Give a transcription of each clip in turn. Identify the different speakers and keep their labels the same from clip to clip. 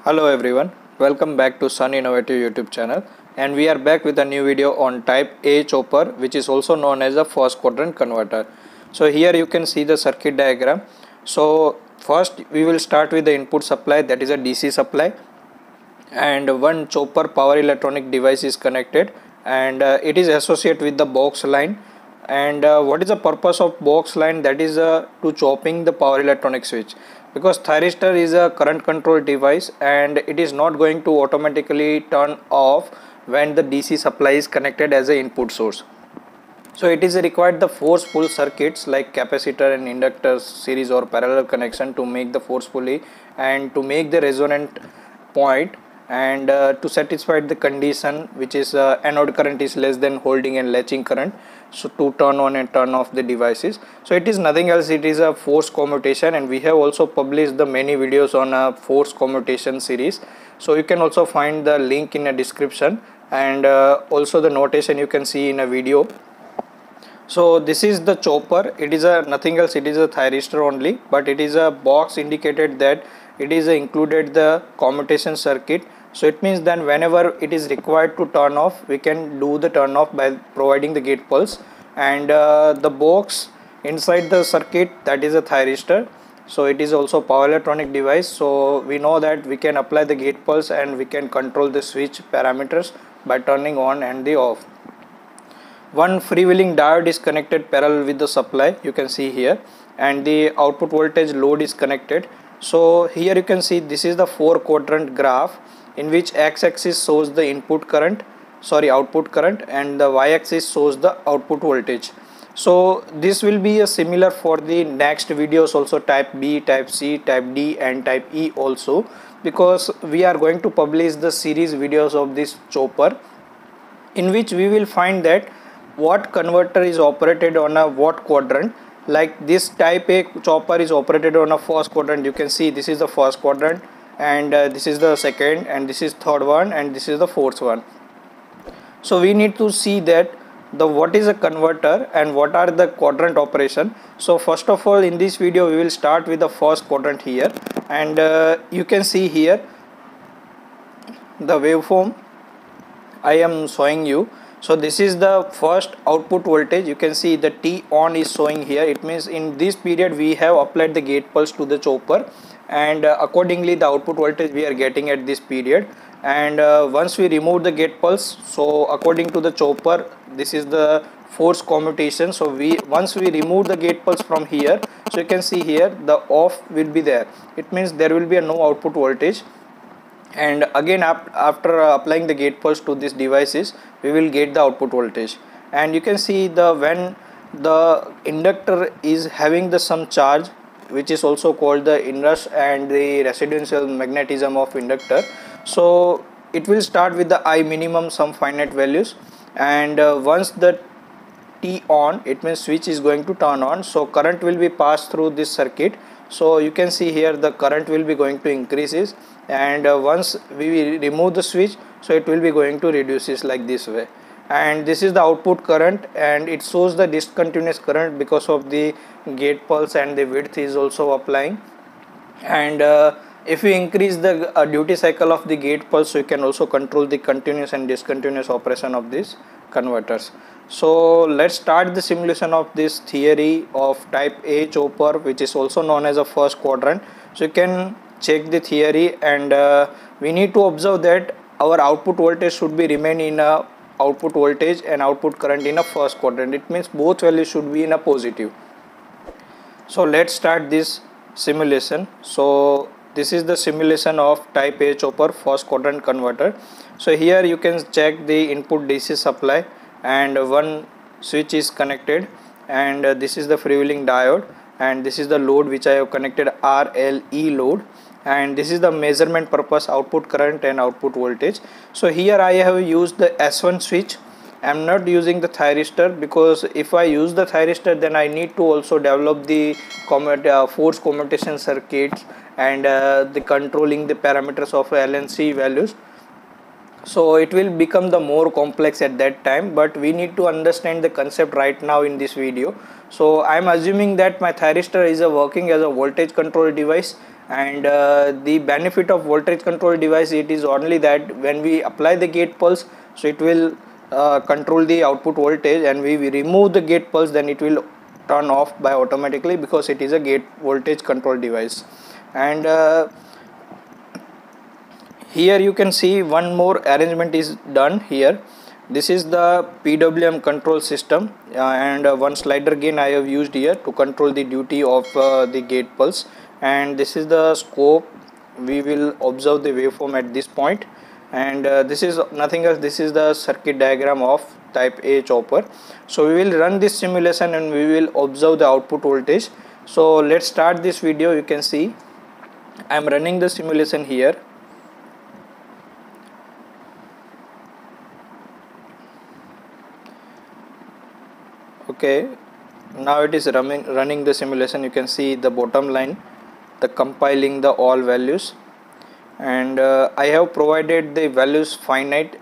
Speaker 1: Hello everyone, welcome back to Sun Innovative YouTube channel, and we are back with a new video on type A chopper, which is also known as a first quadrant converter. So here you can see the circuit diagram. So first we will start with the input supply, that is a DC supply, and one chopper power electronic device is connected, and it is associated with the box line. And what is the purpose of box line? That is to chopping the power electronic switch, because thyristor is a current control device and it is not going to automatically turn off when the DC supply is connected as an input source. So it is required the force pull circuits like capacitor and inductor series or parallel connection to make the forcefully and to make the resonant point, and to satisfy the condition which is anode current is less than holding and latching current, so to turn on and turn off the devices. So it is nothing else, it is a force commutation, and we have also published the many videos on a force commutation series, so you can also find the link in a description, and also the notation you can see in a video. So this is the chopper. It is a nothing else, it is a thyristor only, but it is a box indicated that it is included the commutation circuit. So it means that whenever it is required to turn off, we can do the turn off by providing the gate pulse, and the box inside the circuit, that is a thyristor. So it is also power electronic device, so we know that we can apply the gate pulse and we can control the switch parameters by turning on and the off. One freewheeling diode is connected parallel with the supply, you can see here, and the output voltage load is connected. So here you can see this is the 4-quadrant graph in which x-axis shows the output current, and the y-axis shows the output voltage. So this will be a similar for the next videos also, type B, type C, type D and type E also, because we are going to publish the series videos of this chopper, in which we will find that what converter is operated on a what quadrant. Like this type A chopper is operated on a first quadrant, you can see this is the first quadrant, and this is the second, and this is third one, and this is the fourth one. So we need to see that the what is a converter and what are the quadrant operation. So first of all, in this video we will start with the first quadrant here, and you can see here the waveform I am showing you. So this is the first output voltage, you can see the T on is showing here. It means in this period we have applied the gate pulse to the chopper, and accordingly the output voltage we are getting at this period. And once we remove the gate pulse, so according to the chopper, this is the force commutation. So once we remove the gate pulse from here, so you can see here the off will be there. It means there will be a no output voltage. And again after applying the gate pulse to these devices, we will get the output voltage. And you can see when the inductor is having the some charge, which is also called the inrush and the residual magnetism of inductor. So it will start with the I minimum some finite values, and once the T on, it means switch is going to turn on, so current will be passed through this circuit. So you can see here the current will be going to increases, and once we remove the switch, so it will be going to reduces like this way. And this is the output current, and it shows the discontinuous current because of the gate pulse, and the width is also applying. And if you increase the duty cycle of the gate pulse, so you can also control the continuous and discontinuous operation of these converters. So let's start the simulation of this theory of type A chopper, which is also known as a first quadrant. So you can check the theory, and we need to observe that our output voltage should be remain in a output voltage and output current in a first quadrant. It means both values should be in a positive. So let's start this simulation. So this is the simulation of type A chopper first quadrant converter. So here you can check the input DC supply, and one switch is connected, and this is the freewheeling diode, and this is the load which I have connected, RLE load, and this is the measurement purpose output current and output voltage. So here I have used the S1 switch. I am not using the thyristor, because if I use the thyristor, then I need to also develop the force commutation circuits and the controlling the parameters of LNC values. So it will become the more complex at that time, but we need to understand the concept right now in this video. So I am assuming that my thyristor is working as a voltage control device, And the benefit of voltage control device, it is only that when we apply the gate pulse, so it will control the output voltage, and we remove the gate pulse, then it will turn off by automatically, because it is a gate voltage control device. And here you can see one more arrangement is done here. This is the PWM control system, and one slider gain I have used here to control the duty of the gate pulse. And this is the scope. We will observe the waveform at this point, and this is nothing else, this is the circuit diagram of type A chopper. So we will run this simulation and we will observe the output voltage. So let's start this video. You can see I am running the simulation here. Okay, now it is running the simulation. You can see the bottom line, the compiling the all values, and I have provided the values infinite,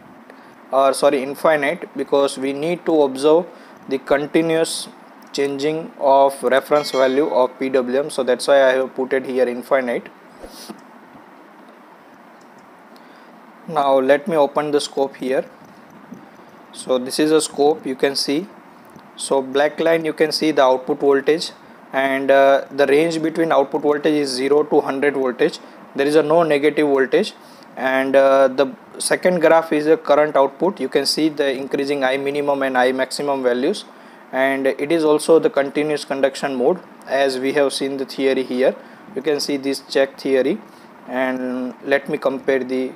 Speaker 1: because we need to observe the continuous changing of reference value of PWM. So that's why I have put it here infinite. Now let me open the scope here. So this is a scope, you can see. So black line, you can see the output voltage, and the range between output voltage is 0 to 100 voltage. There is no negative voltage. And the second graph is a current output. You can see the increasing I minimum and I maximum values, and it is also the continuous conduction mode, as we have seen the theory here. You can see this check theory, and let me compare the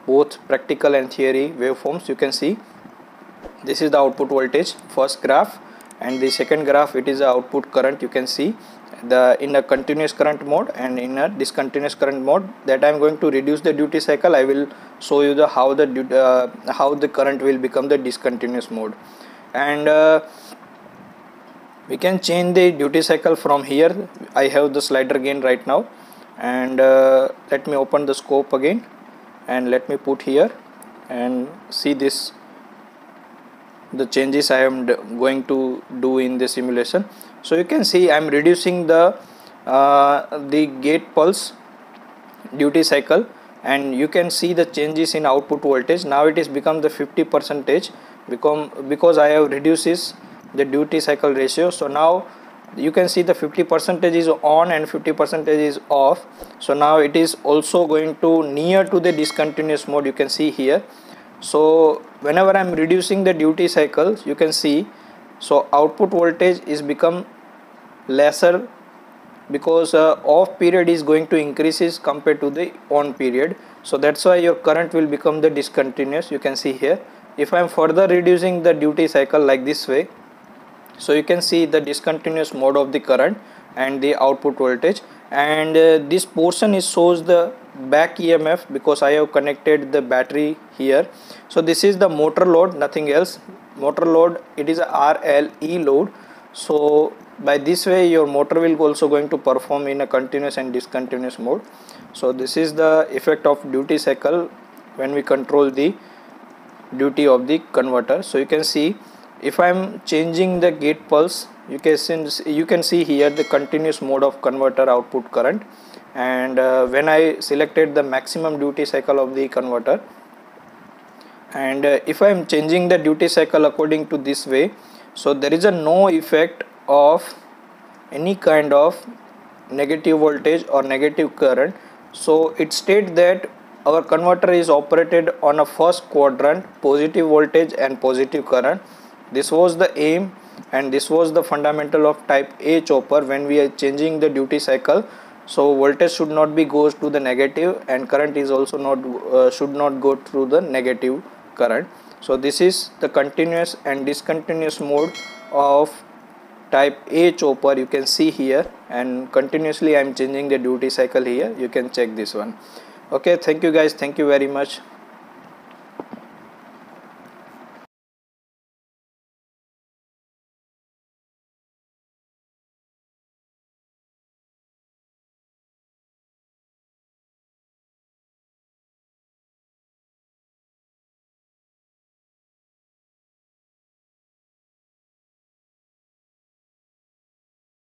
Speaker 1: both practical and theory waveforms. You can see this is the output voltage, first graph, and the second graph, it is the output current. You can see the in a continuous current mode and in a discontinuous current mode. That I am going to reduce the duty cycle. I will show you the how the current will become the discontinuous mode. And we can change the duty cycle from here. I have the slider gain right now, and let me open the scope again, and let me put here and see this, the changes I am going to do in the simulation. So you can see I am reducing the gate pulse duty cycle, and you can see the changes in output voltage. Now it is become the 50% because I have reduces the duty cycle ratio. So now you can see the 50% is on and 50% is off. So now it is also going to near to the discontinuous mode. You can see here. So whenever I am reducing the duty cycles, you can see, so output voltage is become lesser, because off period is going to increases compared to the on period. So that's why your current will become the discontinuous. You can see here, if I am further reducing the duty cycle like this way, so you can see the discontinuous mode of the current and the output voltage. And this portion is shows the back EMF, because I have connected the battery here. So this is the motor load, nothing else. Motor load, it is a RLE load. So by this way your motor will also going to perform in a continuous and discontinuous mode. So this is the effect of duty cycle when we control the duty of the converter. So you can see, if I am changing the gate pulse, you can see here the continuous mode of converter output current. And when I selected the maximum duty cycle of the converter, and if I am changing the duty cycle according to this way, so there is no effect of any kind of negative voltage or negative current. So it states that our converter is operated on a first quadrant, positive voltage and positive current. This was the aim, and this was the fundamental of type A chopper. When we are changing the duty cycle, so voltage should not be goes to the negative, and current is also not should not go through the negative current. So this is the continuous and discontinuous mode of type A chopper. You can see here, and continuously I am changing the duty cycle here. You can check this one. Okay, thank you guys, thank you very much.